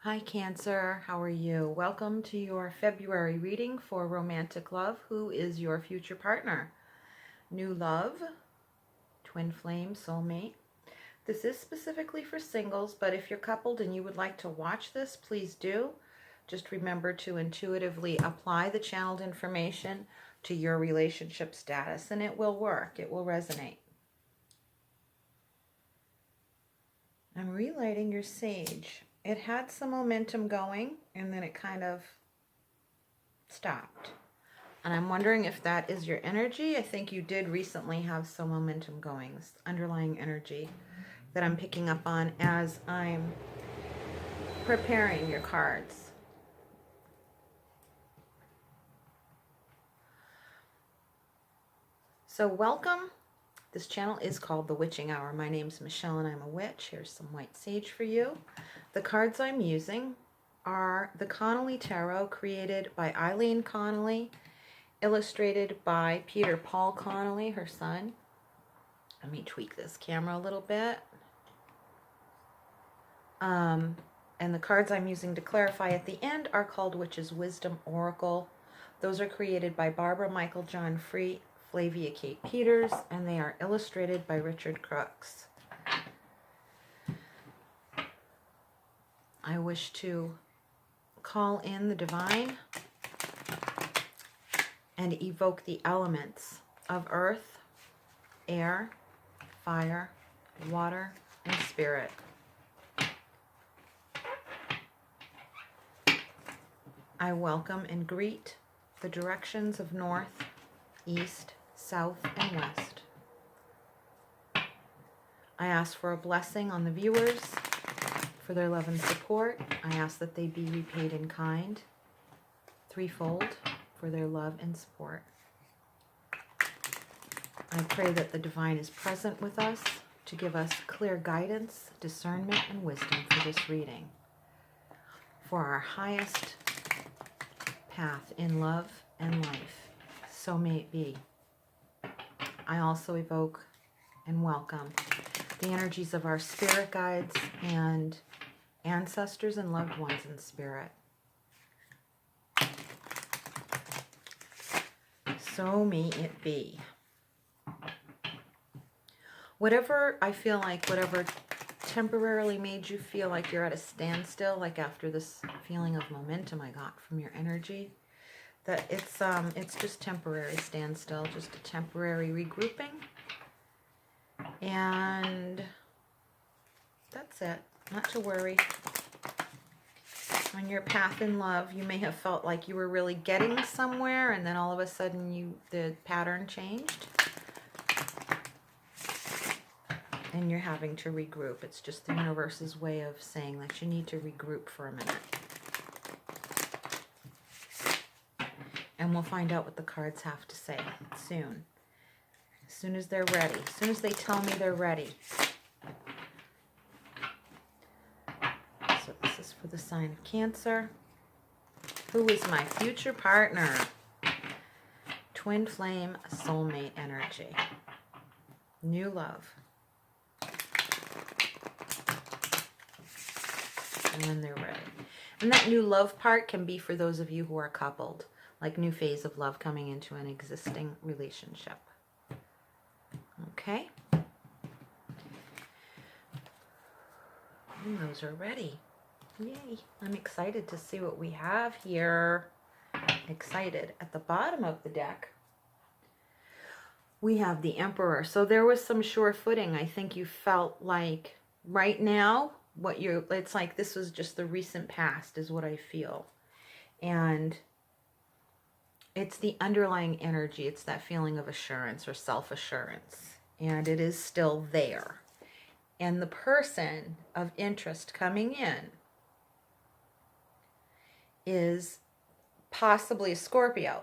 Hi Cancer, how are you? Welcome to your February reading for romantic love. Who is your future partner? New love, twin flame, soulmate. This is specifically for singles, but if you're coupled and you would like to watch this, please do. Just remember to intuitively apply the channeled information to your relationship status, and it will work. It will resonate. I'm relighting your sage. It had some momentum going, and then it kind of stopped. And I'm wondering if that is your energy. I think you did recently have some momentum going, this underlying energy that I'm picking up on as I'm preparing your cards. So welcome. This channel is called The Witching Hour. My name's Michelle and I'm a witch. Here's some white sage for you. The cards I'm using are the Connolly Tarot, created by Eileen Connolly, illustrated by Peter Paul Connolly, her son. Let me tweak this camera a little bit. And the cards I'm using to clarify at the end are called Witch's Wisdom Oracle. Those are created by Barbara Michael John Free, Flavia Kate Peters, and they are illustrated by Richard Crooks. I wish to call in the divine and evoke the elements of earth, air, fire, water, and spirit. I welcome and greet the directions of north, east, south, and west. I ask for a blessing on the viewers for their love and support. I ask that they be repaid in kind, threefold, for their love and support. I pray that the divine is present with us to give us clear guidance, discernment, and wisdom for this reading, for our highest path in love and life. So may it be. I also evoke and welcome the energies of our spirit guides and ancestors and loved ones in spirit. So may it be. Whatever I feel like, whatever temporarily made you feel like you're at a standstill, like after this feeling of momentum I got from your energy, that it's just temporary standstill, just a temporary regrouping. And that's it. Not to worry. On your path in love, you may have felt like you were really getting somewhere, and then all of a sudden the pattern changed. And you're having to regroup. It's just the universe's way of saying that you need to regroup for a minute. And we'll find out what the cards have to say soon. As soon as they're ready. As soon as they tell me they're ready. So this is for the sign of Cancer. Who is my future partner? Twin flame, soulmate energy. New love. And then they're ready. And that new love part can be for those of you who are coupled, like new phase of love coming into an existing relationship. Okay? And those are ready. Yay. I'm excited to see what we have here. Excited. At the bottom of the deck, we have the Emperor. So there was some sure footing. I think you felt like right now, it's like this was just the recent past is what I feel. And it's the underlying energy. It's that feeling of assurance or self-assurance. And it is still there. And the person of interest coming in is possibly a Scorpio.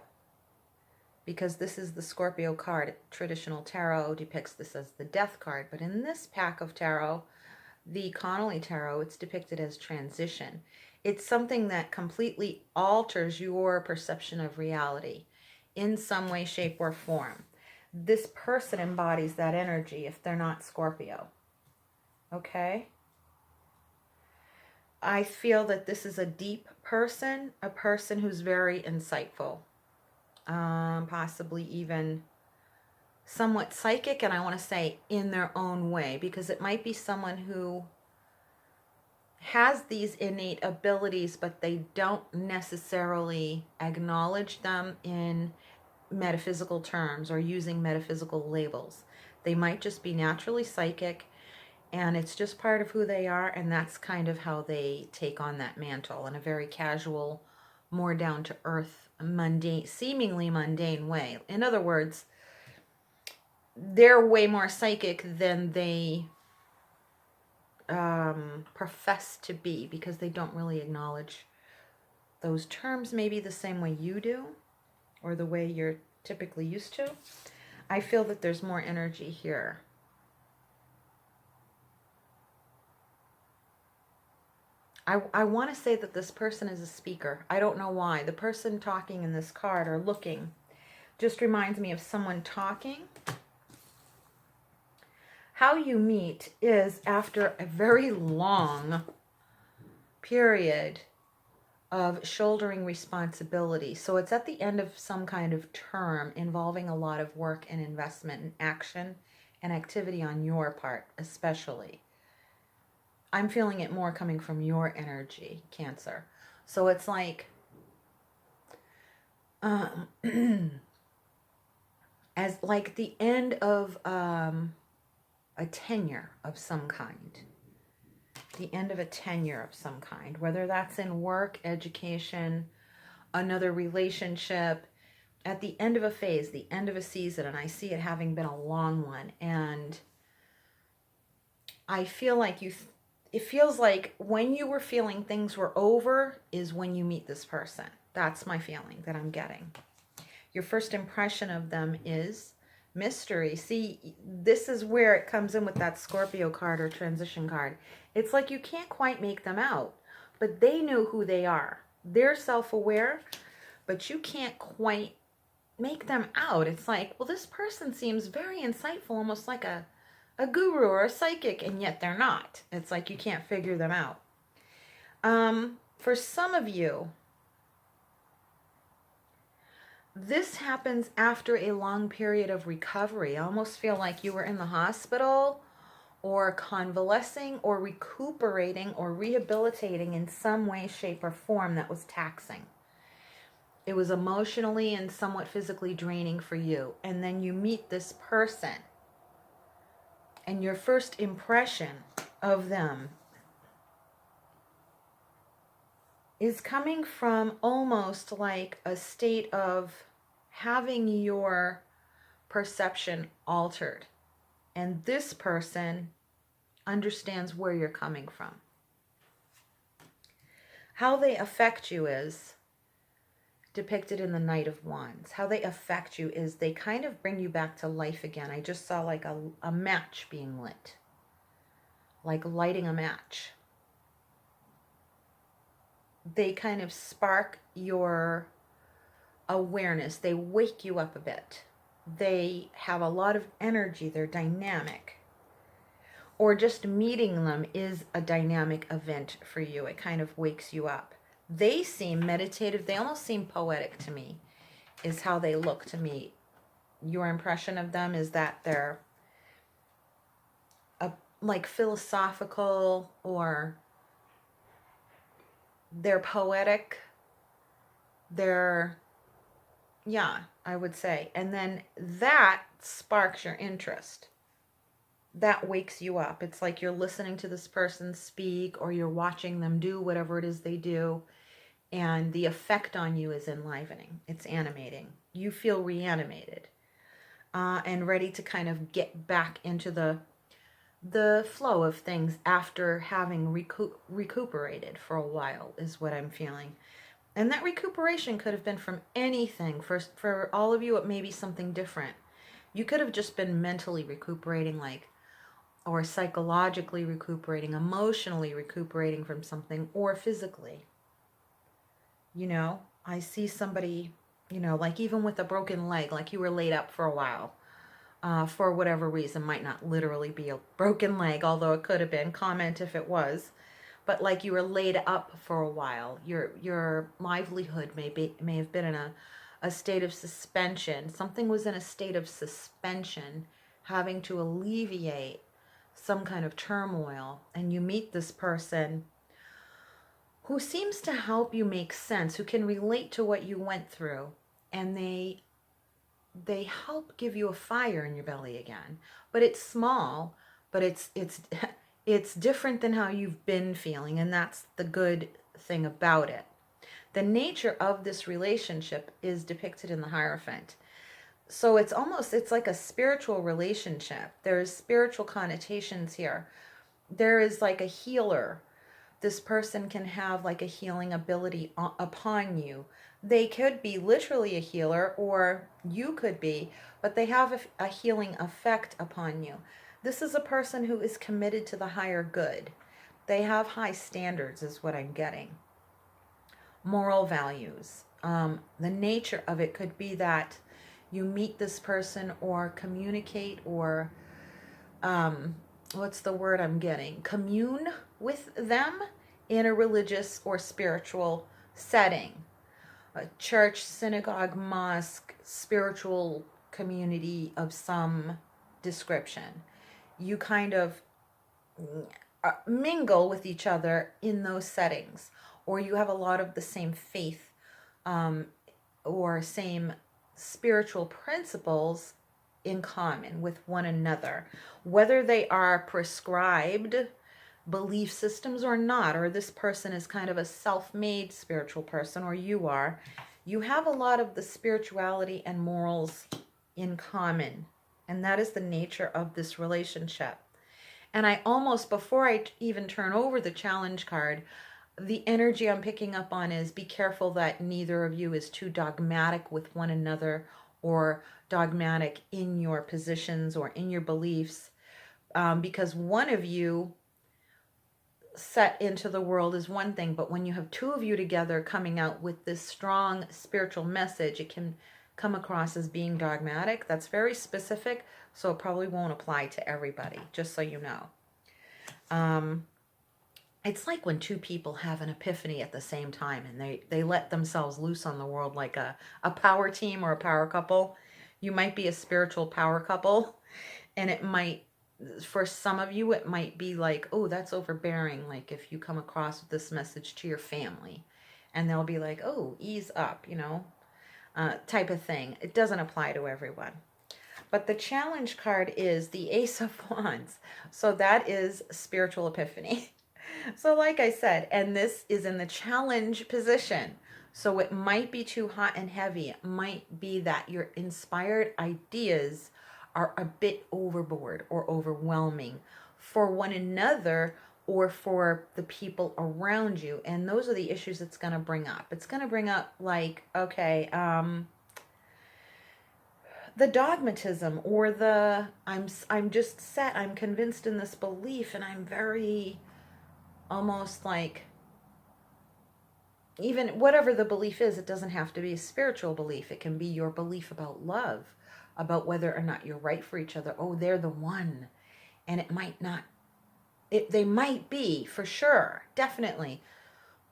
Because this is the Scorpio card. Traditional tarot depicts this as the death card. But in this pack of tarot, the Connolly Tarot, it's depicted as transition. It's something that completely alters your perception of reality in some way, shape, or form. This person embodies that energy if they're not Scorpio. Okay? I feel that this is a deep person, a person who's very insightful, possibly even somewhat psychic, and I want to say in their own way, because it might be someone who has these innate abilities, but they don't necessarily acknowledge them in metaphysical terms or using metaphysical labels. They might just be naturally psychic, and it's just part of who they are, and that's kind of how they take on that mantle in a very casual, more down to earth, mundane, seemingly mundane way. In other words, they're way more psychic than they profess to be, because they don't really acknowledge those terms maybe the same way you do, or the way you're typically used to. I feel that there's more energy here. I want to say that this person is a speaker. I don't know why. The person talking in this card, or looking, just reminds me of someone talking. How you meet is after a very long period of shouldering responsibility. So it's at the end of some kind of term involving a lot of work and investment and action and activity on your part, especially. I'm feeling it more coming from your energy, Cancer. So it's like as like the end of a tenure of some kind. The end of a tenure of some kind, whether that's in work, education, another relationship, at the end of a phase, the end of a season, and I see it having been a long one. And I feel like it feels like when you were feeling things were over is when you meet this person. That's my feeling that I'm getting. Your first impression of them is mystery. See, this is where it comes in with that Scorpio card or transition card. It's like you can't quite make them out, but they know who they are. They're self-aware, but you can't quite make them out. It's like, well, this person seems very insightful, almost like a guru or a psychic, and yet they're not. It's like you can't figure them out. For some of you, this happens after a long period of recovery. I almost feel like you were in the hospital or convalescing or recuperating or rehabilitating in some way, shape, or form that was taxing. It was emotionally and somewhat physically draining for you. And then you meet this person, and your first impression of them is coming from almost like a state of having your perception altered. And this person understands where you're coming from. How they affect you is depicted in the Knight of Wands. How they affect you is they kind of bring you back to life again. I just saw like a match being lit. Like lighting a match. They kind of spark your awareness. They wake you up a bit. They have a lot of energy. They're dynamic. Or just meeting them is a dynamic event for you. It kind of wakes you up. They seem meditative. They almost seem poetic to me, is how they look to me. Your impression of them is that they're like philosophical, or they're poetic. They're, yeah, I would say. And then that sparks your interest. That wakes you up. It's like you're listening to this person speak, or you're watching them do whatever it is they do. And the effect on you is enlivening. It's animating. You feel reanimated and ready to kind of get back into the flow of things after having recuperated for a while, is what I'm feeling. And that recuperation could have been from anything. For all of you, it may be something different. You could have just been mentally recuperating, like, or psychologically recuperating, emotionally recuperating from something, or physically. You know, I see somebody, you know, like even with a broken leg, like you were laid up for a while for whatever reason. Might not literally be a broken leg, although it could have been. Comment if it was. but like you were laid up for a while. Your livelihood may have been in a state of suspension. Something was in a state of suspension, having to alleviate some kind of turmoil. And you meet this person who seems to help you make sense, who can relate to what you went through, and they help give you a fire in your belly again. But it's small, but it's it's different than how you've been feeling, and that's the good thing about it. The nature of this relationship is depicted in the Hierophant. So it's like a spiritual relationship. There's spiritual connotations here. There is like a healer. This person can have like a healing ability upon you. They could be literally a healer, or you could be, but they have a healing effect upon you. This is a person who is committed to the higher good. They have high standards, is what I'm getting. Moral values. The nature of it could be that you meet this person or communicate or, what's the word I'm getting? Commune with them in a religious or spiritual setting. A church, synagogue, mosque, spiritual community of some description. You kind of mingle with each other in those settings, or you have a lot of the same faith or same spiritual principles in common with one another, whether they are prescribed belief systems or not, or this person is kind of a self-made spiritual person, or you have a lot of the spirituality and morals in common, and that is the nature of this relationship. And I almost, before I even turn over the challenge card, the energy I'm picking up on is be careful that neither of you is too dogmatic with one another or dogmatic in your positions or in your beliefs, because one of you set into the world is one thing, but when you have two of you together coming out with this strong spiritual message, it can come across as being dogmatic. That's very specific, so it probably won't apply to everybody, just so you know. It's like when two people have an epiphany at the same time and they let themselves loose on the world like a power team or a power couple. You might be a spiritual power couple, and it might, for some of you, it might be like, oh, that's overbearing. Like if you come across with this message to your family, and they'll be like, oh, ease up, type of thing. It doesn't apply to everyone. But the challenge card is the Ace of Wands. So that is spiritual epiphany. So like I said, and this is in the challenge position. So it might be too hot and heavy. It might be that your inspired ideas are a bit overboard or overwhelming for one another or for the people around you. And those are the issues it's going to bring up. It's going to bring up like, okay, the dogmatism or the I'm just set, I'm convinced in this belief, and I'm very almost like, even whatever the belief is, it doesn't have to be a spiritual belief. It can be your belief about love, about whether or not you're right for each other. Oh, they're the one. And it might not, they might be for sure, definitely.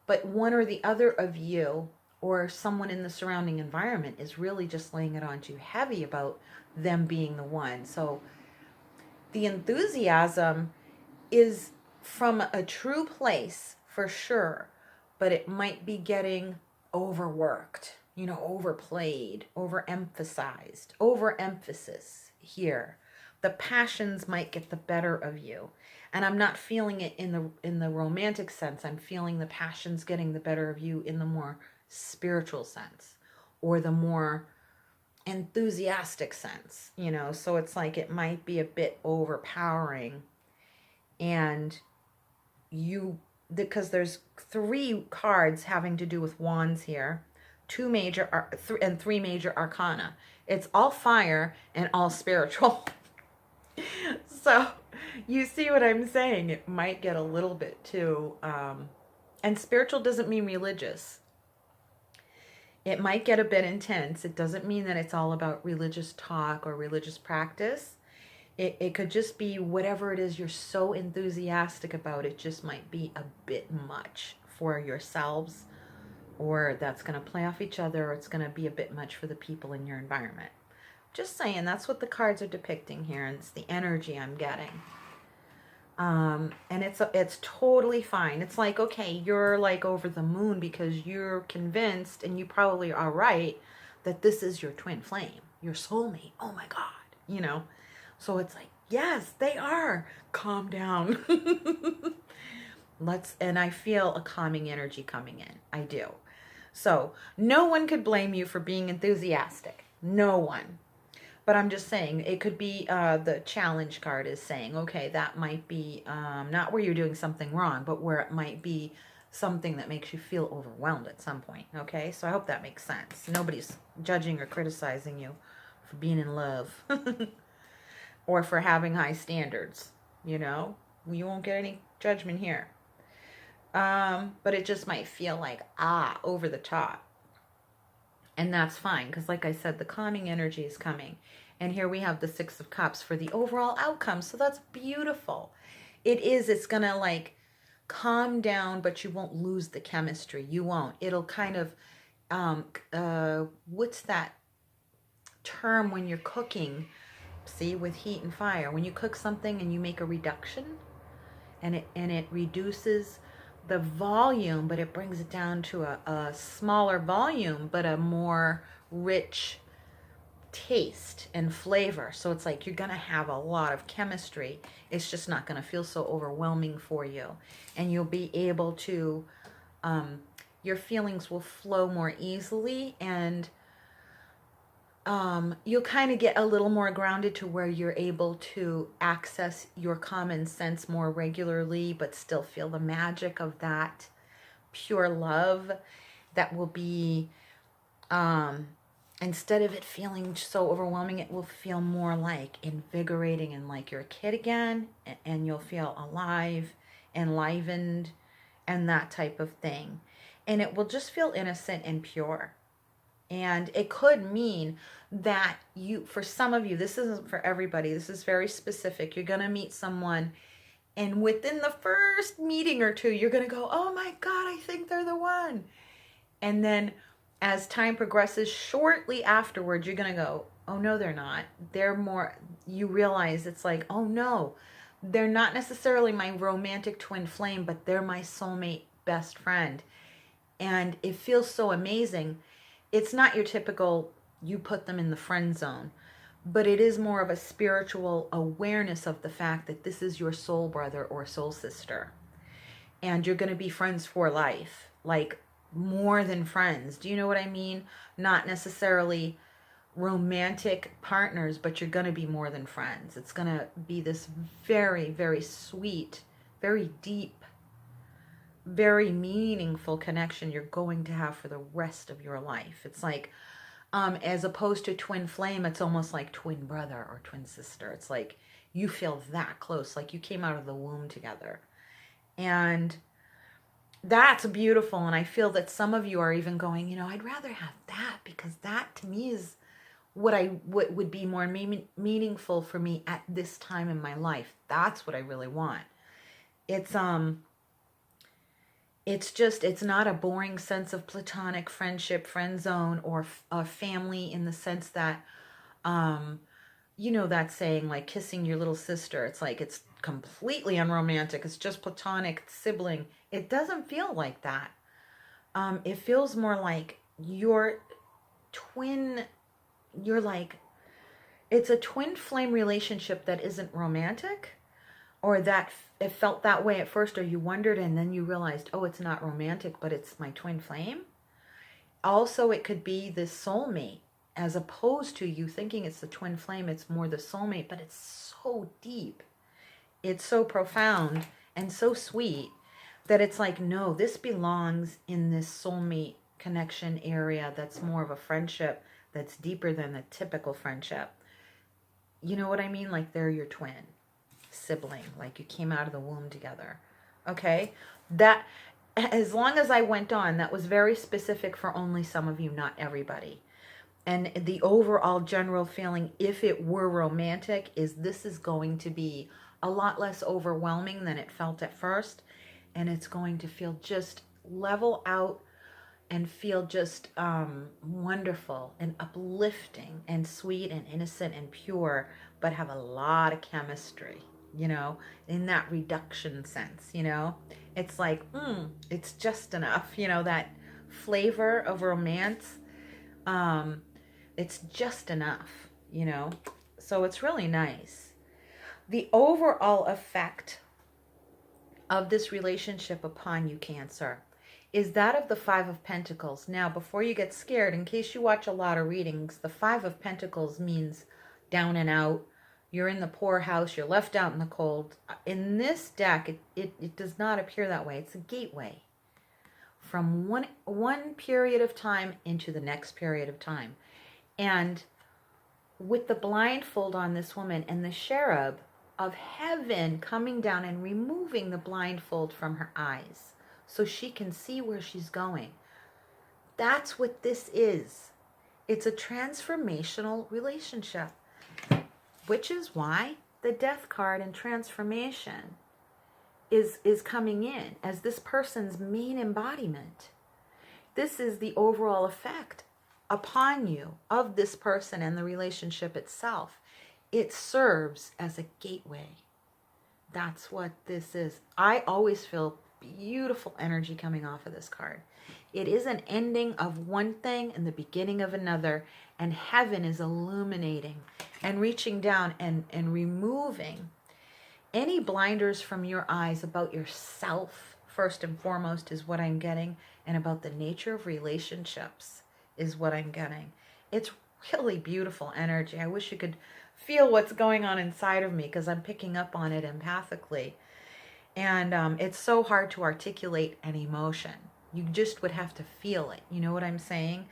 But one or the other of you or someone in the surrounding environment is really just laying it on too heavy about them being the one. So the enthusiasm is from a true place for sure, but it might be getting overworked, overplayed, overemphasized, overemphasis here. The passions might get the better of you. And I'm not feeling it in the romantic sense. I'm feeling the passions getting the better of you in the more spiritual sense or the more enthusiastic sense, So it's like it might be a bit overpowering, and because there's 3 cards having to do with wands here, 2 major and 3 major arcana. It's all fire and all spiritual. So you see what I'm saying? It might get a little bit too, and spiritual doesn't mean religious. It might get a bit intense. It doesn't mean that it's all about religious talk or religious practice. It could just be whatever it is you're so enthusiastic about. It just might be a bit much for yourselves, or that's going to play off each other, or it's going to be a bit much for the people in your environment. Just saying, that's what the cards are depicting here, and it's the energy I'm getting. And it's totally fine. It's like, okay, you're like over the moon because you're convinced, and you probably are right, that this is your twin flame, your soulmate. Oh my God, you know? So it's like, yes, they are. Calm down. And I feel a calming energy coming in. I do. So no one could blame you for being enthusiastic. No one. But I'm just saying, it could be the challenge card is saying, okay, that might be not where you're doing something wrong, but where it might be something that makes you feel overwhelmed at some point. Okay, so I hope that makes sense. Nobody's judging or criticizing you for being in love or for having high standards. You know, you won't get any judgment here. But it just might feel like, over the top. And that's fine, because like I said, the calming energy is coming. And here we have the Six of Cups for the overall outcome. So that's beautiful. It's going to like calm down, but you won't lose the chemistry. You won't. It'll kind of, what's that term when you're cooking? See, with heat and fire. When you cook something and you make a reduction, and it reduces the volume, but it brings it down to a smaller volume, but a more rich taste and flavor. So it's like you're going to have a lot of chemistry. It's just not going to feel so overwhelming for you. And you'll be able to, your feelings will flow more easily, and you'll kind of get a little more grounded to where you're able to access your common sense more regularly, but still feel the magic of that pure love that will be, instead of it feeling so overwhelming, it will feel more like invigorating and like you're a kid again, and you'll feel alive, enlivened, and that type of thing. And it will just feel innocent and pure. And it could mean that for some of you, this isn't for everybody, this is very specific. You're going to meet someone, and within the first meeting or two, you're going to go, oh my God, I think they're the one. And then as time progresses, shortly afterwards, you're going to go, oh no, they're not. They're more, you realize it's like, oh no, they're not necessarily my romantic twin flame, but they're my soulmate best friend. And it feels so amazing. It's not your typical, you put them in the friend zone, but it is more of a spiritual awareness of the fact that this is your soul brother or soul sister. And you're going to be friends for life, like more than friends. Do you know what I mean? Not necessarily romantic partners, but you're going to be more than friends. It's going to be this very, very sweet, very deep, very meaningful connection you're going to have for the rest of your life. It's like, as opposed to twin flame, it's almost like twin brother or twin sister. It's like you feel that close, like you came out of the womb together. And that's beautiful. And I feel that some of you are even going, I'd rather have that, because that to me is what would be more meaningful for me at this time in my life. That's what I really want. It's not a boring sense of platonic friendship, friend zone, or a family in the sense that, that saying like kissing your little sister. It's like it's completely unromantic. It's just platonic, sibling. It doesn't feel like that. It feels more like your twin, it's a twin flame relationship that isn't romantic, or that it felt that way at first, or you wondered and then you realized, oh, it's not romantic, but it's my twin flame. Also, it could be this soulmate, as opposed to you thinking it's the twin flame, it's more the soulmate, but it's so deep. It's so profound and so sweet that it's like, no, this belongs in this soulmate connection area that's more of a friendship that's deeper than the typical friendship. You know what I mean? Like they're your twin sibling, like you came out of the womb together. Okay, that, as long as I went on, that was very specific for only some of you, not everybody. And the overall general feeling, if it were romantic, is this is going to be a lot less overwhelming than it felt at first. And it's going to feel just level out and feel just wonderful and uplifting and sweet and innocent and pure, but have a lot of chemistry, you know, in that reduction sense, you know. It's like, it's just enough, you know, that flavor of romance. It's just enough, you know. So it's really nice. The overall effect of this relationship upon you, Cancer, is that of the Five of Pentacles. Now, before you get scared, in case you watch a lot of readings, the Five of Pentacles means down and out. You're in the poorhouse. You're left out in the cold. In this deck, it does not appear that way. It's a gateway from one period of time into the next period of time. And with the blindfold on this woman and the cherub of heaven coming down and removing the blindfold from her eyes so she can see where she's going. That's what this is. It's a transformational relationship, which is why the Death card and transformation is coming in as this person's main embodiment. This is the overall effect upon you of this person and the relationship itself. It serves as a gateway. That's what this is. I always feel beautiful energy coming off of this card. It is an ending of one thing and the beginning of another, and heaven is illuminating and reaching down and removing any blinders from your eyes about yourself, first and foremost, is what I'm getting, and about the nature of relationships is what I'm getting. It's really beautiful energy. I wish you could feel what's going on inside of me, because I'm picking up on it empathically. And it's so hard to articulate an emotion. You just would have to feel it. You know what I'm saying?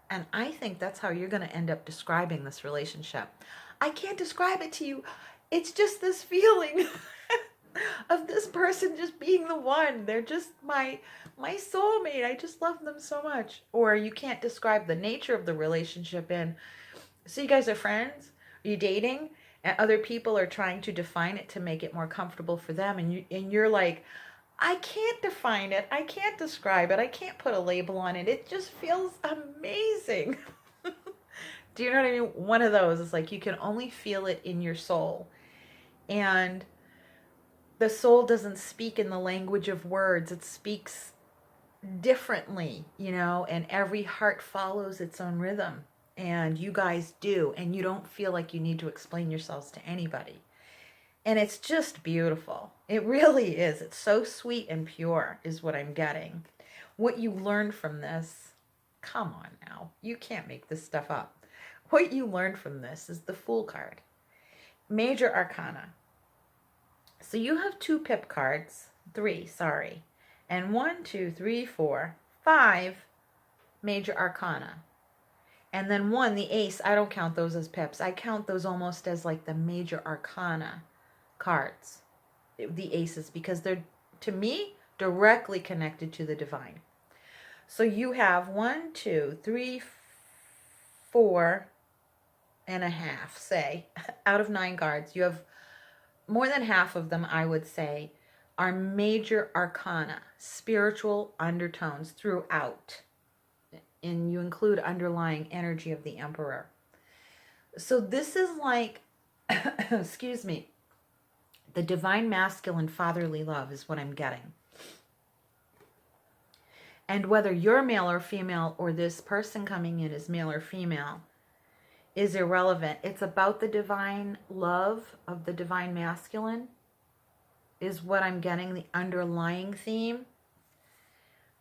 And I think that's how you're going to end up describing this relationship. I can't describe it to you. It's just this feeling of this person just being the one. They're just my soulmate. I just love them so much. Or you can't describe the nature of the relationship in. So you guys are friends? Are you dating? And other people are trying to define it to make it more comfortable for them. And you're like, I can't define it. I can't describe it. I can't put a label on it. It just feels amazing. Do you know what I mean? One of those is like you can only feel it in your soul. And the soul doesn't speak in the language of words. It speaks differently, you know, and every heart follows its own rhythm. And you guys do. And you don't feel like you need to explain yourselves to anybody. And it's just beautiful. It really is. It's so sweet and pure is what I'm getting. What you learned from this, come on now. You can't make this stuff up. What you learned from this is the Fool card. Major Arcana. So you have 2 pip cards. 3, sorry. And 1, 2, 3, 4, 5 Major Arcana. And then 1, the Ace, I don't count those as pips. I count those almost as like the Major Arcana cards, the aces, because they're, to me, directly connected to the divine. So you have 1, 2, 3, 4 and a half, say, out of 9 cards. You have more than half of them, I would say, are major arcana, spiritual undertones throughout. And you include underlying energy of the Emperor. So this is like, excuse me, the divine masculine fatherly love is what I'm getting. And whether you're male or female, or this person coming in is male or female, is irrelevant. It's about the divine love of the divine masculine is what I'm getting, the underlying theme.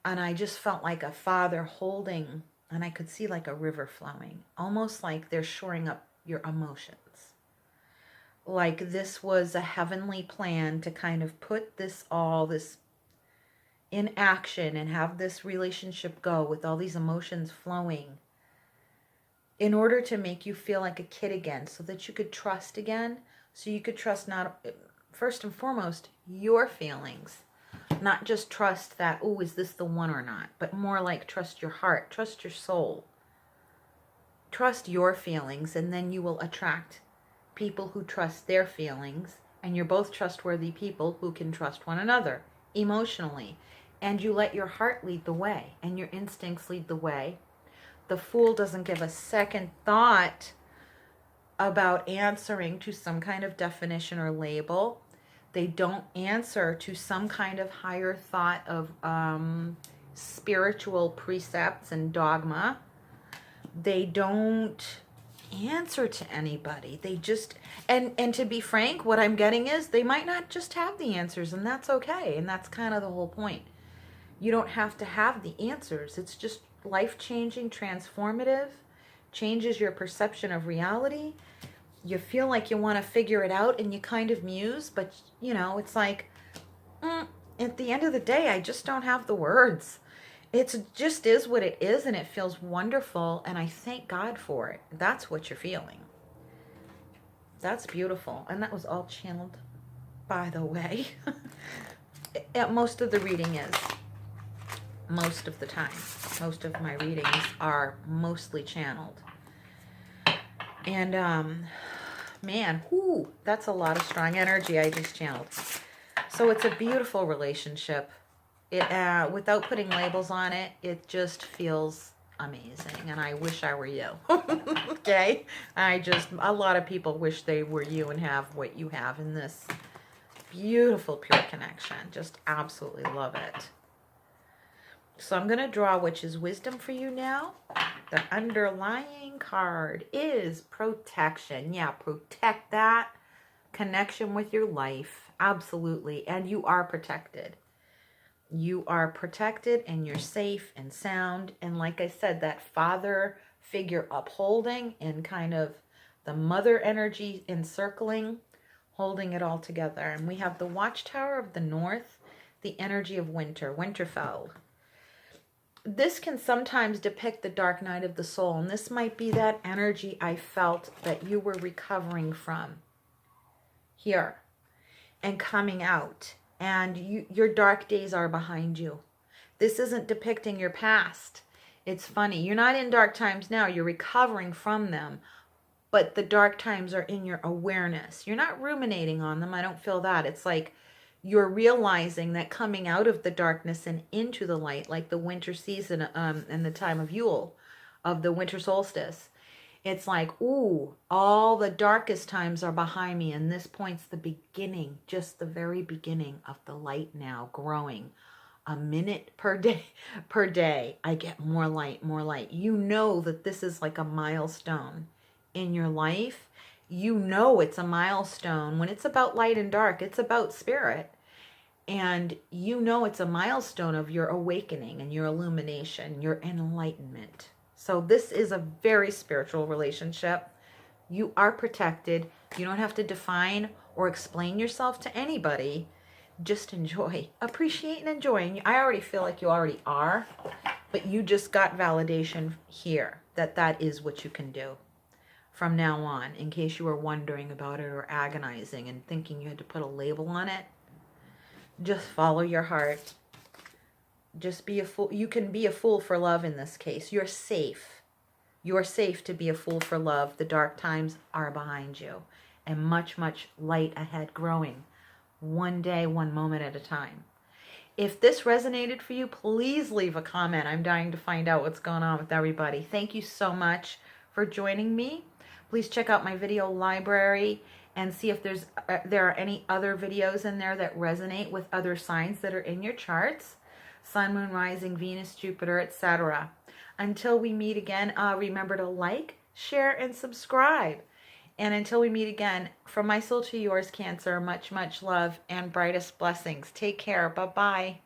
And I just felt like a father holding, and I could see like a river flowing, almost like they're shoring up your emotions. Like this was a heavenly plan to kind of put this in action and have this relationship go with all these emotions flowing in order to make you feel like a kid again, so that you could trust again, so you could trust not, first and foremost, your feelings. Not just trust that, oh, is this the one or not, but more like trust your heart, trust your soul. trust your feelings, and then you will attract people who trust their feelings, and you're both trustworthy people who can trust one another emotionally. And you let your heart lead the way and your instincts lead the way. The Fool doesn't give a second thought about answering to some kind of definition or label. They don't answer to some kind of higher thought of spiritual precepts and dogma. They don't answer to anybody. They just, and to be frank, what I'm getting is they might not just have the answers, and that's okay. And that's kind of the whole point. You don't have to have the answers. It's just life-changing, transformative, changes your perception of reality. You feel like you want to figure it out, and you kind of muse, but you know, it's like, at the end of the day, I just don't have the words. It just is what it is, and it feels wonderful, and I thank God for it. That's what you're feeling. That's beautiful. And that was all channeled, by the way. Most of the reading is. Most of the time. Most of my readings are mostly channeled. And, man, whoo, that's a lot of strong energy I just channeled. So it's a beautiful relationship. It, without putting labels on it, it just feels amazing. And I wish I were you. Okay? A lot of people wish they were you and have what you have in this beautiful, pure connection. Just absolutely love it. So I'm going to draw Witch's Wisdom for you now. The underlying card is protection. Yeah, protect that connection with your life. Absolutely. And you are protected. You are protected, and you're safe and sound. And like I said, that father figure upholding and kind of the mother energy encircling, holding it all together. And we have the Watchtower of the North, the energy of winter, Winterfell. This can sometimes depict the dark night of the soul, and this might be that energy I felt that you were recovering from here and coming out, and your dark days are behind you. This isn't depicting your past. It's funny. You're not in dark times now. You're recovering from them, but the dark times are in your awareness. You're not ruminating on them. I don't feel that. It's like you're realizing that coming out of the darkness and into the light, like the winter season and the time of Yule, of the winter solstice. It's like, ooh, all the darkest times are behind me, and this point's the beginning, just the very beginning of the light now growing. A minute per day, I get more light, more light. You know that this is like a milestone in your life. You know it's a milestone. When it's about light and dark, it's about spirit. And you know it's a milestone of your awakening and your illumination, your enlightenment. So this is a very spiritual relationship. You are protected. You don't have to define or explain yourself to anybody. Just enjoy. Appreciate and enjoy. And I already feel like you already are, but you just got validation here that that is what you can do from now on, in case you were wondering about it or agonizing and thinking you had to put a label on it. Just follow your heart. Just be a fool. You can be a fool for love in this case. You're safe. You're safe to be a fool for love. The dark times are behind you, and much, much light ahead growing. One day, one moment at a time. If this resonated for you, please leave a comment. I'm dying to find out what's going on with everybody. Thank you so much for joining me. Please check out my video library and see if there are any other videos in there that resonate with other signs that are in your charts. Sun, Moon, Rising, Venus, Jupiter, etc. Until we meet again, remember to like, share, and subscribe. And until we meet again, from my soul to yours, Cancer, much, much love and brightest blessings. Take care. Bye-bye.